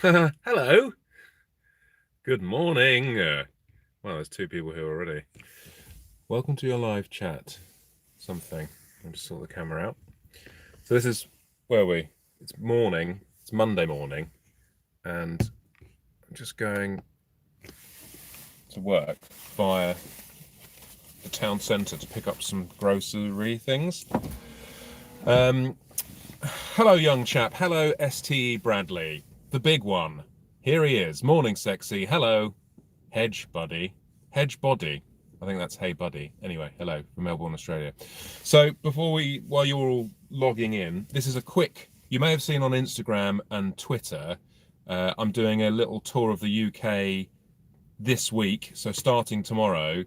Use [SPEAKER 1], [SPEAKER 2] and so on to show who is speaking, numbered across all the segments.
[SPEAKER 1] Hello. Good morning. Well, there's two people here already. Welcome to your live chat. Something. I'll just sort the camera out. So this is where we. It's morning. It's Monday morning, and I'm just going to work via the town centre to pick up some grocery things. Hello, young chap. Hello, STE Bradley, the big one. Here he is. Morning, sexy. Hello, Hedge Buddy. Hedge Body. I think that's Hey Buddy. Anyway, hello from Melbourne, Australia. So while you're all logging in, this is a quick, you may have seen on Instagram and Twitter, I'm doing a little tour of the UK this week, so starting tomorrow.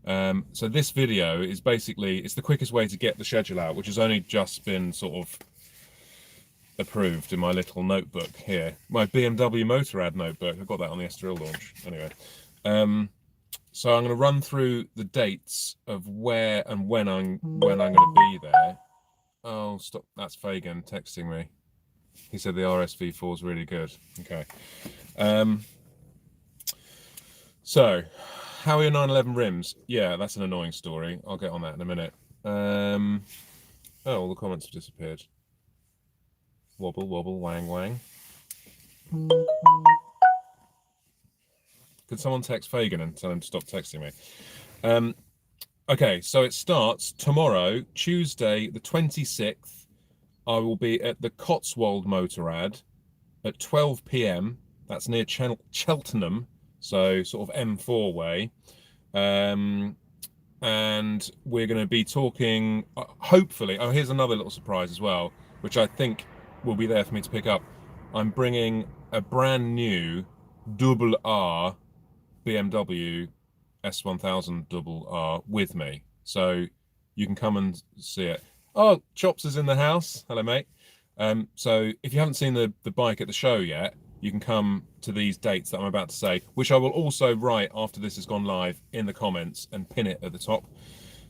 [SPEAKER 1] So this video is basically, it's the quickest way to get the schedule out, which has only just been sort of approved in my little notebook here. My BMW Motorrad notebook. I got that on the Estoril launch. Anyway. So I'm going to run through the dates of where and when I'm going to be there. Oh, stop! That's Fagan texting me. He said the RSV4 is really good. Okay. So, how are your 911 rims? Yeah, that's an annoying story. I'll get on that in a minute. Oh, all the comments have disappeared. Wobble, wobble, wang, wang. Could someone text Fagan and tell him to stop texting me? Okay, so it starts tomorrow, Tuesday, the 26th. I will be at the Cotswold Motorrad at 12 p.m. That's near Cheltenham, so sort of M4 way. And we're going to be talking, hopefully. Oh, here's another little surprise as well, which I think will be there for me to pick up. I'm bringing a brand new double R BMW S1000 double R with me, so you can come and see it. Oh, Chops is in the house. Hello, mate. So if you haven't seen the bike at the show yet, you can come to these dates that I'm about to say, which I will also write after this has gone live in the comments and pin it at the top.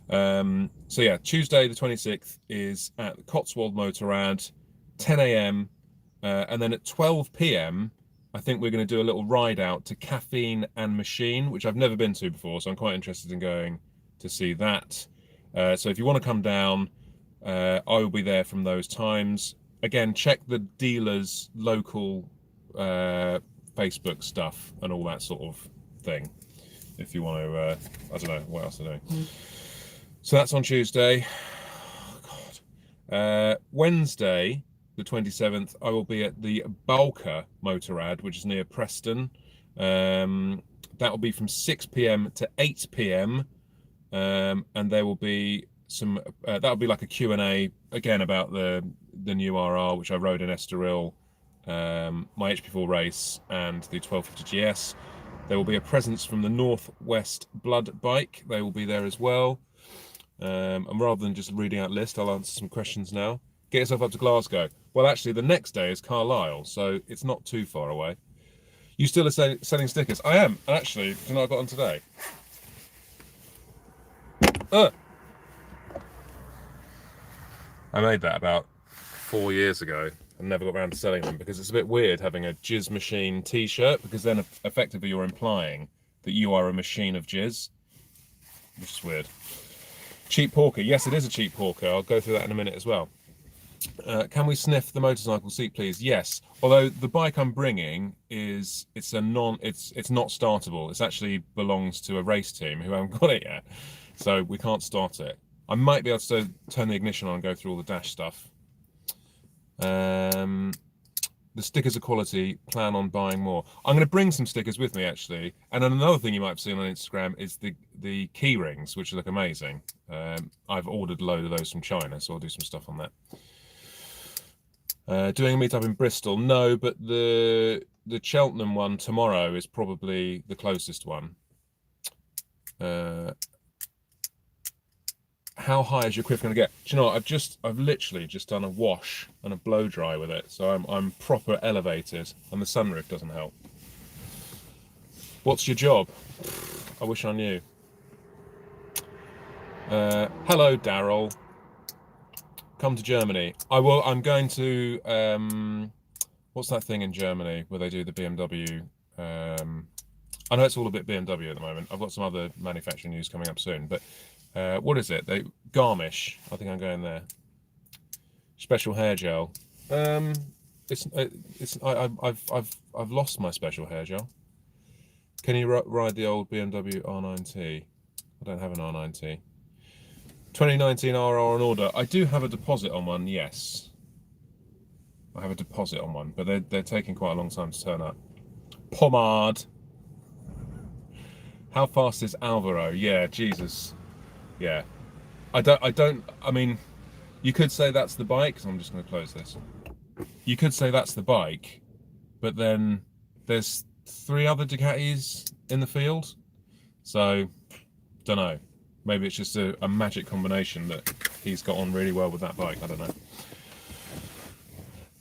[SPEAKER 1] So yeah, Tuesday the 26th is at the Cotswold Motorrad, 10 a.m. And then at 12 p.m. I think we're going to do a little ride out to Caffeine and Machine, which I've never been to before, so I'm quite interested in going to see that. So if you want to come down, I will be there from those times. Again, check the dealer's local Facebook stuff and all that sort of thing if you want to, I don't know, what else to do. So that's on Tuesday. Oh, God. Wednesday, the 27th, I will be at the Balker Motorrad, which is near Preston. That will be from 6 p.m. to 8 p.m. And there will be some, that'll be like a Q&A, again, about the new RR, which I rode in Estoril, my HP4 race, and the 1250 GS. There will be a presence from the Northwest Blood bike. They will be there as well. And rather than just reading out list, I'll answer some questions now. Get yourself up to Glasgow. Well, actually, the next day is Carlisle, so it's not too far away. You still are selling stickers? I am. Actually, do you know what I got on today? I made that about 4 years ago and never got around to selling them because it's a bit weird having a jizz machine t-shirt, because then effectively you're implying that you are a machine of jizz, which is weird. Cheap porker. Yes, it is a cheap porker. I'll go through that in a minute as well. Can we sniff the motorcycle seat, please? Yes. Although the bike I'm bringing it's not startable. It actually belongs to a race team who haven't got it yet, so we can't start it. I might be able to turn the ignition on and go through all the dash stuff. The stickers are quality. Plan on buying more. I'm going to bring some stickers with me, actually. And then another thing you might have seen on Instagram is the key rings, which look amazing. I've ordered a load of those from China, so I'll do some stuff on that. Doing a meetup in Bristol? No, but the Cheltenham one tomorrow is probably the closest one. How high is your quiff going to get? Do you know what? I've literally just done a wash and a blow dry with it, so I'm proper elevated, and the sunroof doesn't help. What's your job? I wish I knew. Hello, Daryl. Come to Germany. I will. I'm going to what's that thing in Germany where they do the BMW? I know it's all a bit BMW at the moment. I've got some other manufacturing news coming up soon, but what is it? Garmisch. I think I'm going there. Special hair gel. I've lost my special hair gel. Can you ride the old BMW R9T? I don't have an R9T. 2019 RR on order. I do have a deposit on one, yes. I have a deposit on one, but they're taking quite a long time to turn up. Pomade. How fast is Alvaro? Yeah, Jesus. Yeah. I mean, you could say that's the bike, so I'm just going to close this. You could say that's the bike, but then there's 3 other Ducatis in the field. So, don't know. Maybe it's just a magic combination that he's got on really well with that bike. I don't know.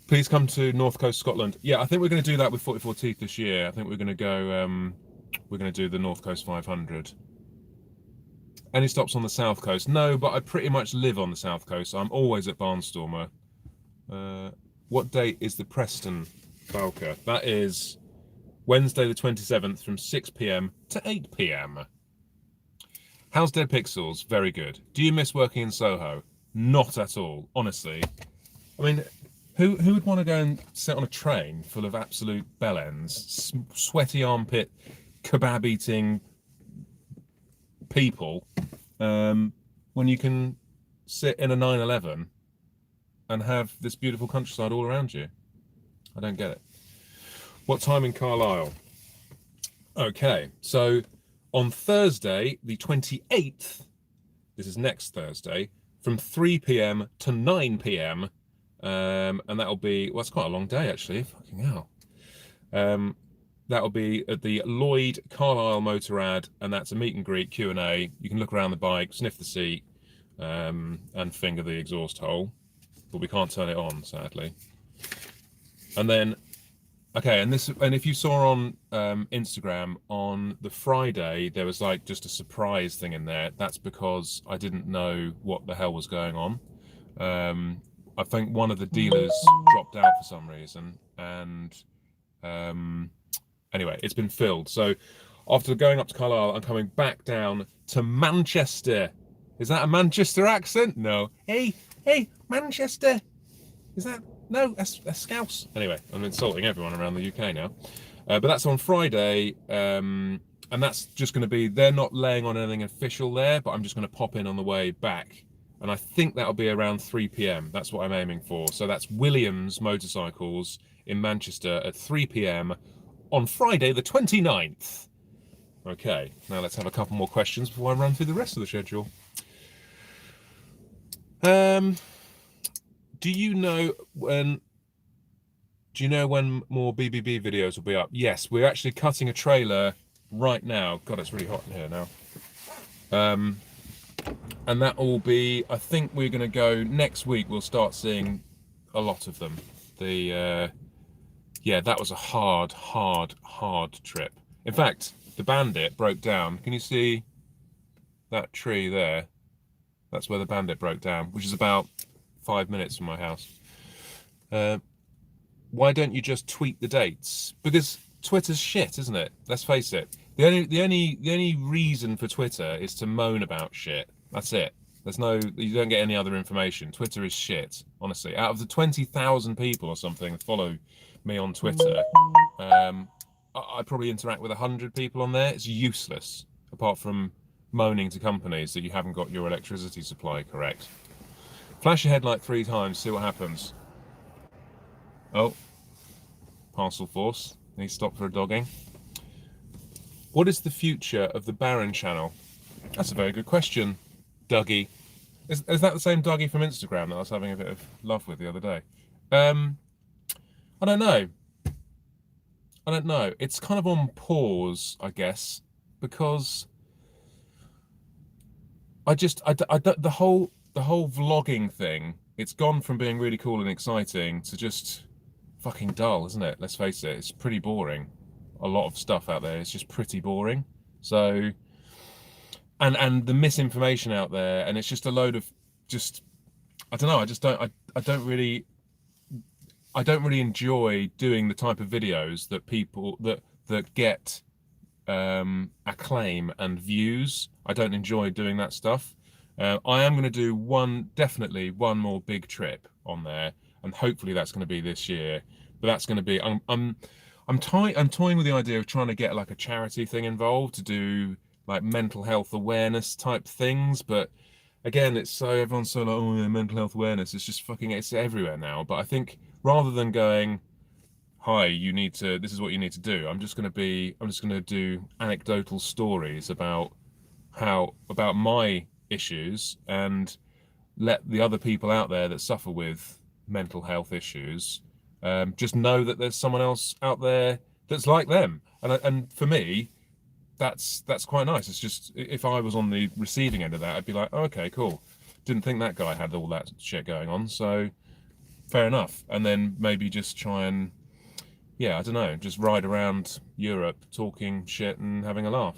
[SPEAKER 1] Please come to North Coast Scotland. Yeah, I think we're going to do that with 44 Teeth this year. I think we're going to go, we're going to do the North Coast 500. Any stops on the South Coast? No, but I pretty much live on the South Coast. So I'm always at Barnstormer. What date is the Preston Valka? That is Wednesday the 27th from 6 p.m. to 8 p.m. How's Dead Pixels? Very good. Do you miss working in Soho? Not at all, honestly. I mean, who would want to go and sit on a train full of absolute bellends, sweaty armpit, kebab-eating people, when you can sit in a 911 and have this beautiful countryside all around you? I don't get it. What time in Carlisle? Okay, so on Thursday, the 28th, this is next Thursday, from 3 p.m. to 9 p.m. And that'll be, well, it's quite a long day actually, fucking hell. That'll be at the Lloyd Carlisle Motorrad, and that's a meet and greet Q&A. You can look around the bike, sniff the seat, and finger the exhaust hole, but we can't turn it on, sadly. And then, okay, and if you saw on Instagram on the Friday, there was like just a surprise thing in there. That's because I didn't know what the hell was going on. I think one of the dealers dropped out for some reason, and anyway, it's been filled. So after going up to Carlisle, I'm coming back down to Manchester. Is that a Manchester accent? No. Hey, Manchester. Is that? No, that's Scouse. Anyway, I'm insulting everyone around the UK now. But that's on Friday, and that's just going to be, they're not laying on anything official there, but I'm just going to pop in on the way back. And I think that'll be around 3 p.m. That's what I'm aiming for. So that's Williams Motorcycles in Manchester at 3 p.m. on Friday the 29th. Okay, now let's have a couple more questions before I run through the rest of the schedule. Do you know when more BBB videos will be up? Yes, we're actually cutting a trailer right now. God, it's really hot in here now. And that will be, I think we're going to go next week. We'll start seeing a lot of them. Yeah, that was a hard trip. In fact, the Bandit broke down. Can you see that tree there? That's where the Bandit broke down, which is about 5 minutes from my house. Why don't you just tweet the dates? Because Twitter's shit, isn't it? Let's face it. The only reason for Twitter is to moan about shit. That's it. You don't get any other information. Twitter is shit, honestly. Out of the 20,000 people or something that follow me on Twitter, I probably interact with 100 people on there. It's useless, apart from moaning to companies that you haven't got your electricity supply correct. Flash your headlight 3 times, see what happens. Oh, parcel force. Need to stop for a dogging. What is the future of the Baron channel? That's a very good question, Dougie. Is that the same Dougie from Instagram that I was having a bit of love with the other day? I don't know. It's kind of on pause, I guess, because the whole vlogging thing, it's gone from being really cool and exciting to just fucking dull, isn't it? Let's face it, it's pretty boring. A lot of stuff out there is just pretty boring. So, and the misinformation out there, and it's just a load of just, I don't know, I don't really, I don't really enjoy doing the type of videos that people that get acclaim and views. I don't enjoy doing that stuff. I am going to do definitely one more big trip on there, and hopefully that's going to be this year. But that's going to be I'm toying with the idea of trying to get like a charity thing involved to do like mental health awareness type things. But again, it's so everyone's so like, oh yeah, mental health awareness. It's just fucking it's everywhere now. But I think rather than going, hi, this is what you need to do, I'm just going to do anecdotal stories about my issues, and let the other people out there that suffer with mental health issues just know that there's someone else out there that's like them. And for me, that's quite nice. It's just, if I was on the receiving end of that, I'd be like, oh, okay, cool. Didn't think that guy had all that shit going on, so fair enough. And then maybe just try and, yeah, I don't know, just ride around Europe talking shit and having a laugh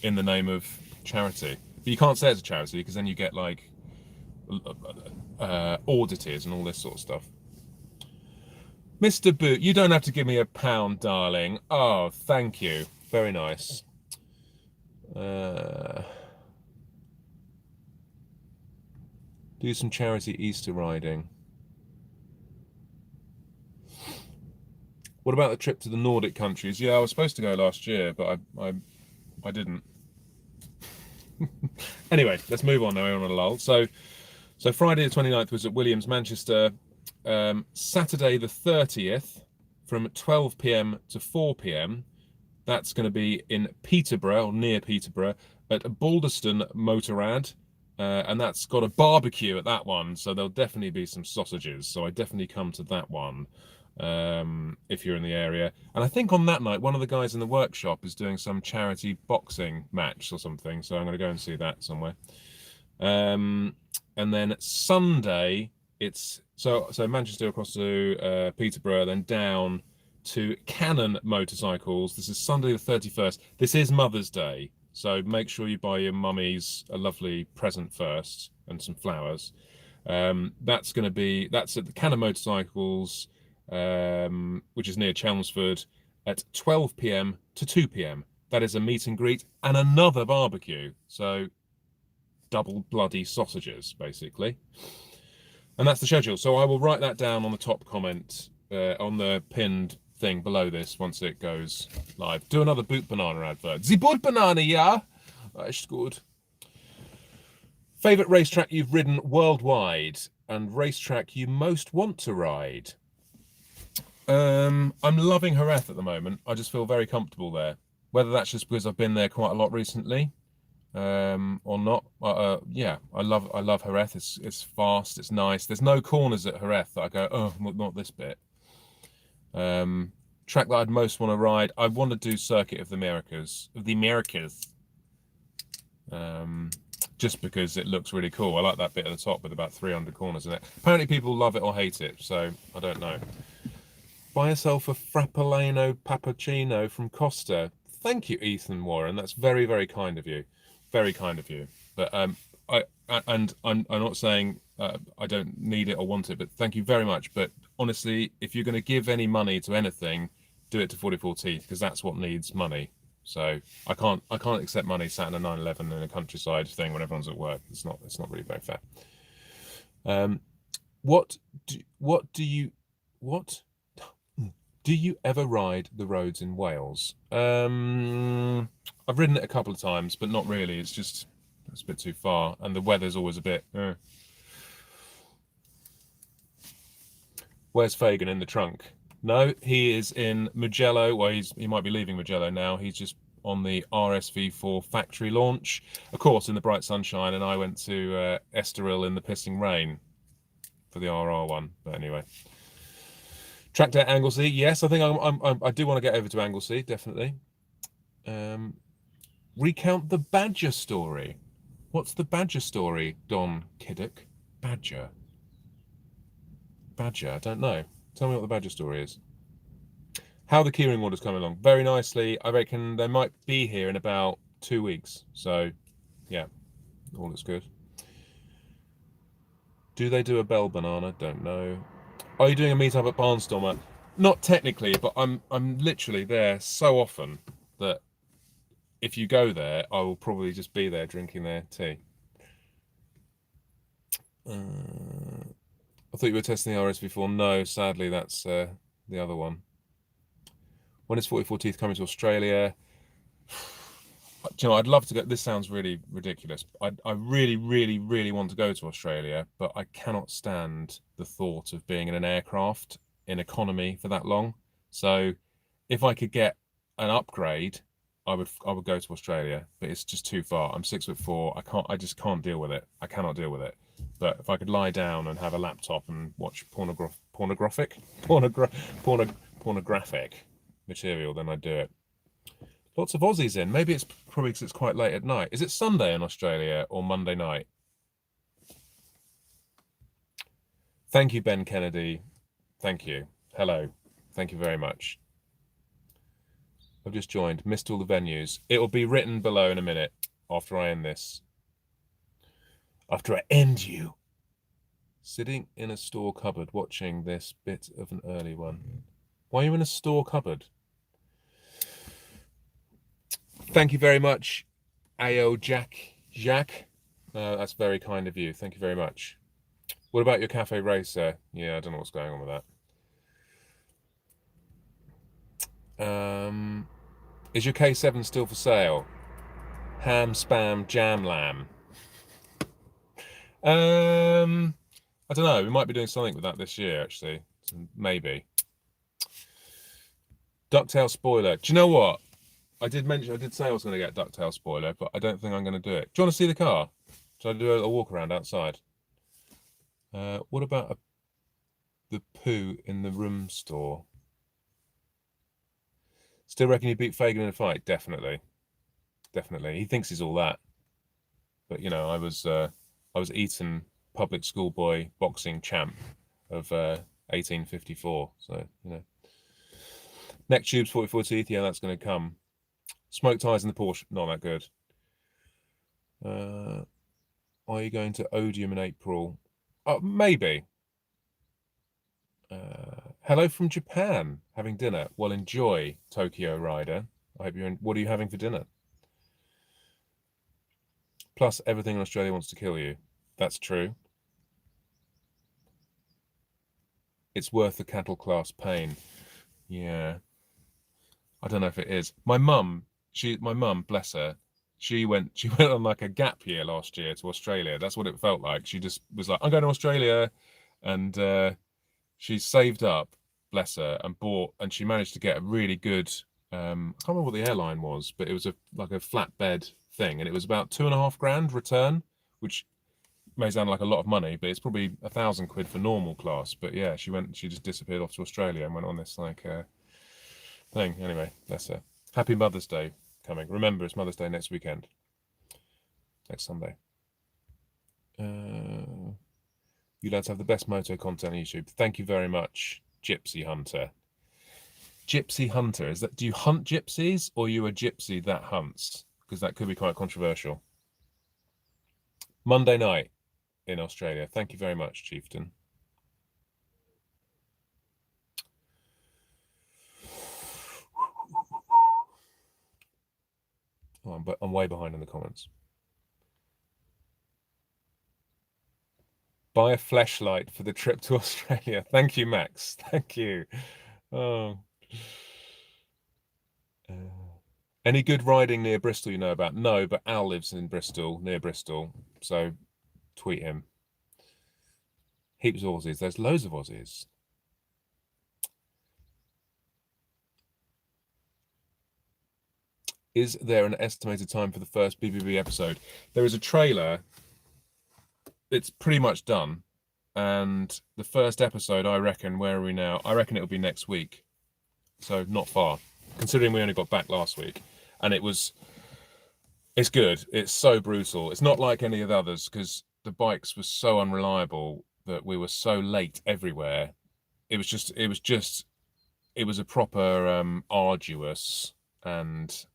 [SPEAKER 1] in the name of charity. But you can't say it's a charity because then you get like audited and all this sort of stuff. Mr. Boot, you don't have to give me £1, darling. Oh, thank you. Very nice. Do some charity Easter riding. What about the trip to the Nordic countries? Yeah, I was supposed to go last year, but I didn't. Anyway, let's move on now. We're on a lull. So Friday the 29th was at Williams, Manchester. Saturday the 30th from 12 p.m. to 4 p.m. That's going to be in Peterborough, or near Peterborough, at Balderston Motorrad. And that's got a barbecue at that one, so there'll definitely be some sausages. So I definitely come to that one if you're in the area. And I think on that night, one of the guys in the workshop is doing some charity boxing match or something. So I'm going to go and see that somewhere. And then Sunday, it's so Manchester across to Peterborough, then down to Cannon Motorcycles. This is Sunday the 31st. This is Mother's Day, so make sure you buy your mummies a lovely present first and some flowers. That's at the Cannon Motorcycles, which is near Chelmsford, at 12 p.m. to 2 p.m. That is a meet and greet and another barbecue. So double bloody sausages, basically. And that's the schedule. So I will write that down on the top comment, on the pinned thing below this once it goes live. Do another Boot Banana advert. The Boot Banana, yeah? That's good. Favorite racetrack you've ridden worldwide and racetrack you most want to ride? I'm loving Jerez at the moment. I just feel very comfortable there. Whether that's just because I've been there quite a lot recently, or not. Yeah, I love Jerez. It's fast, it's nice. There's no corners at Jerez that I go, oh, not this bit. Track that I'd most want to ride, I want to do Circuit of the Americas. Just because it looks really cool. I like that bit at the top with about 300 corners in it. Apparently people love it or hate it, so I don't know. Buy yourself a Frappellino Pappuccino from Costa. Thank you, Ethan Warren. That's very, very kind of you. Very kind of you. But I'm not saying I don't need it or want it, but thank you very much. But honestly, if you're going to give any money to anything, do it to 44 Teeth, because that's what needs money. So I can't accept money sat in a 911 in a countryside thing when everyone's at work. It's not really very fair. Do you ever ride the roads in Wales? I've ridden it a couple of times, but not really. It's a bit too far, and the weather's always a bit. Where's Fagan in the trunk? No, he is in Mugello. Well, he might be leaving Mugello now. He's just on the RSV4 factory launch, of course, in the bright sunshine, and I went to Estoril in the pissing rain for the RR one. But anyway. Tracked out Anglesey, yes. I think I do want to get over to Anglesey, definitely. Recount the Badger story. What's the Badger story, Don Kiddock? Badger. I don't know. Tell me what the Badger story is. How the keyring order's coming along. Very nicely. I reckon they might be here in about 2 weeks. So, yeah, all looks good. Do they do a bell banana? Don't know. Are you doing a meetup at Barnstormer? Not technically, but I'm literally there so often that if you go there, I will probably just be there drinking their tea. I thought you were testing the RS-V4. No, sadly, that's the other one. When is 44 Teeth coming to Australia? Do you know, I'd love to go. This sounds really ridiculous. I really, really, really want to go to Australia, but I cannot stand the thought of being in an aircraft in economy for that long. So if I could get an upgrade, I would go to Australia, but it's just too far. I'm 6'4". I just can't deal with it. I cannot deal with it. But if I could lie down and have a laptop and watch pornographic material, then I'd do it. Lots of Aussies in. Maybe it's probably because it's quite late at night. Is it Sunday in Australia or Monday night? Thank you, Ben Kennedy. Thank you. Hello. Thank you very much. I've just joined. Missed all the venues. It will be written below in a minute after I end this. After I end you. Sitting in a store cupboard watching this bit of an early one. Why are you in a store cupboard? Thank you very much, AO Jacques. That's very kind of you. Thank you very much. What about your Cafe Racer? Yeah, I don't know what's going on with that. Is your K7 still for sale? Ham, spam, jam, lamb. I don't know. We might be doing something with that this year, actually. Maybe. DuckTales spoiler. Do you know what? I did say I was going to get DuckTales spoiler, but I don't think I'm going to do it. Do you want to see the car? Should I do a walk around outside? What about the poo in the room store? Still reckon you beat Fagan in a fight? Definitely. Definitely. He thinks he's all that. But, you know, I was Eton public school boy boxing champ of 1854. So, you know. Neck tubes, 44 teeth. Yeah, that's going to come. Smoke tires in the Porsche. Not that good. Are you going to Odium in April? Maybe. Hello from Japan. Having dinner. Well, enjoy, Tokyo Rider. I hope you're in. What are you having for dinner? Plus, everything in Australia wants to kill you. That's true. It's worth the cattle class pain. Yeah. I don't know if it is. My mum, bless her, she went on like a gap year last year to Australia. That's what it felt like. She just was like, I'm going to Australia, and she saved up, bless her, and she managed to get a really good. I can't remember what the airline was, but it was like a flatbed thing, and it was about £2,500 return, which may sound like a lot of money, but it's probably £1,000 for normal class. But yeah, she just disappeared off to Australia and went on this like thing. Anyway, bless her. Happy Mother's Day coming. Remember, it's Mother's Day next weekend. Next Sunday. You lads have the best moto content on YouTube. Thank you very much, Gypsy Hunter. Gypsy Hunter, do you hunt gypsies, or are you a gypsy that hunts? Because that could be quite controversial. Monday night in Australia. Thank you very much, Chieftain. Oh, I'm way behind in the comments. Buy a fleshlight for the trip to Australia. Thank you, Max. Thank you. Oh. Any good riding near Bristol you know about? No, but Al lives in Bristol, near Bristol. So tweet him. Heaps of Aussies. There's loads of Aussies. Is there an estimated time for the first BBB episode? There is a trailer. It's pretty much done. And the first episode, I reckon, where are we now? I reckon it'll be next week. So not far, considering we only got back last week. And it's good. It's so brutal. It's not like any of the others because the bikes were so unreliable that we were so late everywhere. It was a proper arduous and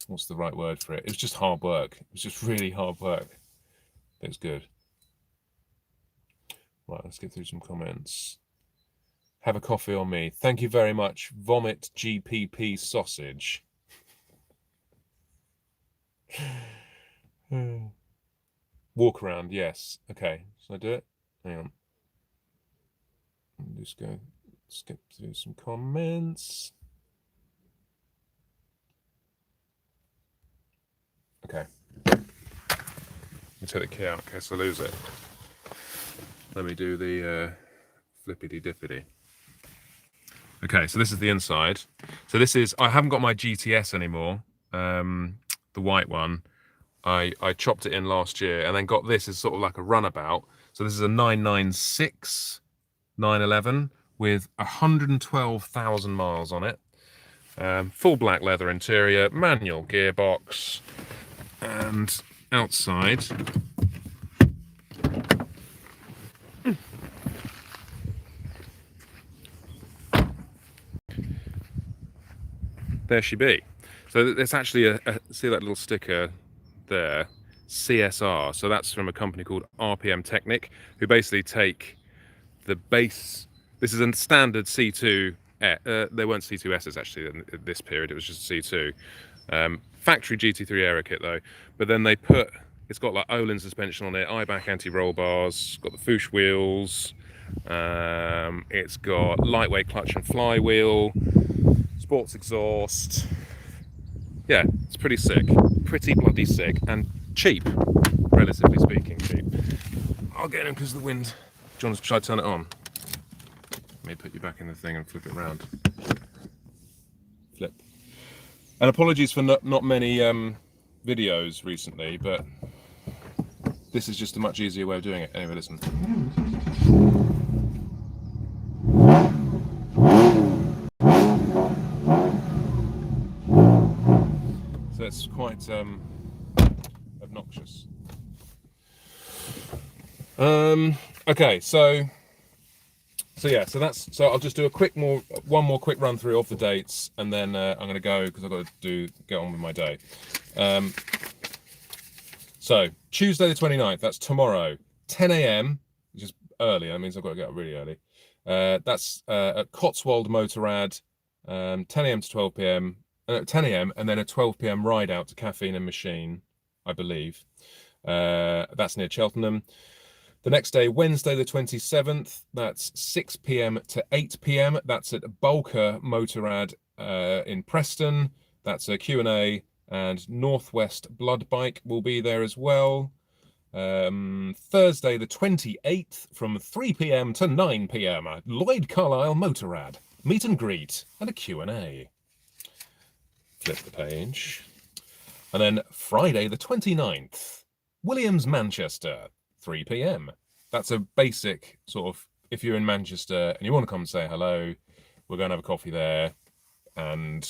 [SPEAKER 1] what's the right word for it? It was just hard work. It was just really hard work. It was good. Right, let's get through some comments. Have a coffee on me. Thank you very much. Vomit GPP sausage. Walk around, yes. Okay, so I do it. Hang on. I'm just go skip through some comments. Okay. Let me take the key out in case I lose it. Let me do the flippity dippity. Okay, so this is the inside. So this is, I haven't got my GTS anymore, the white one. I chopped it in last year and then got this as sort of like a runabout. So this is a 996 911 with 112,000 miles on it. Full black leather interior, manual gearbox, and outside there she be. So there's actually a see that little sticker there, CSR. So that's from a company called RPM Technic, who basically take the base. This is a standard C2. There weren't C2Ss actually in this period. It was just C2. Factory GT3 Aero kit though. But then they put, it's got like Olin suspension on it, IBAC anti-roll bars, got the Fuchs wheels. It's got lightweight clutch and flywheel, sports exhaust. Yeah, it's pretty sick, pretty bloody sick, and cheap, relatively speaking, cheap. I'll get him because of the wind. John, should I turn it on? Let me put you back in the thing and flip it around. Flip. And apologies for not many videos recently, but this is just a much easier way of doing it. Anyway, listen. So it's quite obnoxious. Okay, so I'll just do one more quick run through of the dates, and then I'm going to go because I've got to get on with my day. So Tuesday the 29th, that's tomorrow, 10 a.m, which is early. That means I've got to get up really early. That's at Cotswold Motorrad, 10 a.m to 12 p.m. 10 a.m, and then a 12 p.m. ride out to Caffeine and Machine, I believe. That's near Cheltenham. The next day, Wednesday the 27th, that's 6 p.m. to 8 p.m. That's at Bulker Motorrad in Preston. That's a Q&A, and Northwest Blood Bike will be there as well. Thursday the 28th from 3 p.m. to 9 p.m. at Lloyd Carlisle Motorrad. Meet and greet and a Q&A. Flip the page. And then Friday the 29th, Williams Manchester, 3 p.m. That's a basic sort of, if you're in Manchester and you want to come and say hello, we're going to have a coffee there, and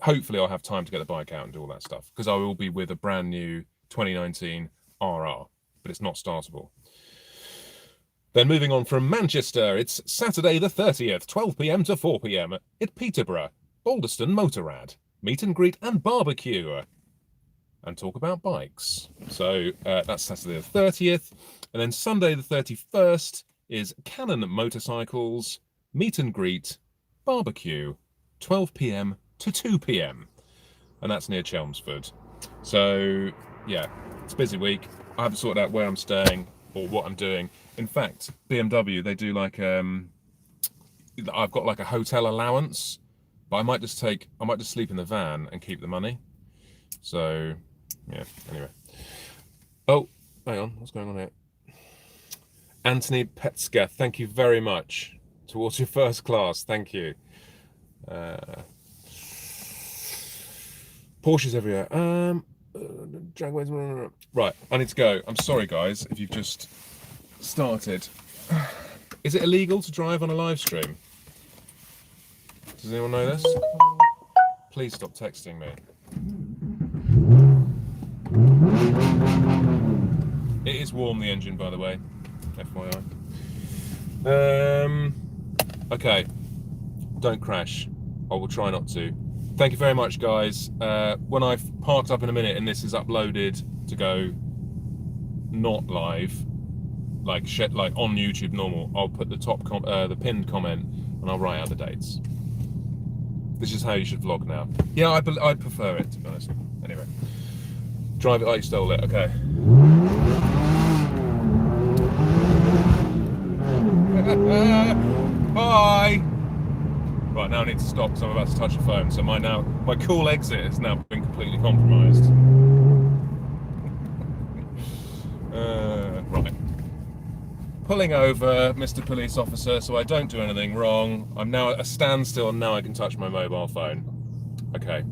[SPEAKER 1] hopefully I'll have time to get the bike out and do all that stuff, because I will be with a brand new 2019 RR, but it's not startable. Then moving on from Manchester, it's Saturday the 30th, 12 p.m. to 4 p.m. at Peterborough, Balderston Motorrad. Meet and greet and barbecue and talk about bikes. So that's Saturday the 30th. And then Sunday the 31st is Cannon Motorcycles, meet and greet, barbecue, 12 p.m. to 2 p.m. And that's near Chelmsford. So yeah, it's a busy week. I haven't sorted out where I'm staying or what I'm doing. In fact, BMW, they do like, I've got like a hotel allowance, but I might just sleep in the van and keep the money. So yeah, anyway. Oh, hang on, what's going on here? Anthony Petska, thank you very much. Towards your first class, thank you. Porsches everywhere. Right, I need to go. I'm sorry, guys, if you've just started. Is it illegal to drive on a live stream? Does anyone know this? Please stop texting me. It is warm, the engine, by the way, FYI. Okay, don't crash. I will try not to. Thank you very much, guys. When I've parked up in a minute and this is uploaded to go not live, like shit, like on YouTube normal, I'll put the the pinned comment, and I'll write out the dates. This is how you should vlog now. Yeah, I'd prefer it, to be honest. Anyway, drive it like you stole it. Okay. Bye. Right, now I need to stop because I'm about to touch the phone. So my cool exit has now been completely compromised. Right. Pulling over, Mr. Police Officer, so I don't do anything wrong. I'm now at a standstill and now I can touch my mobile phone. Okay.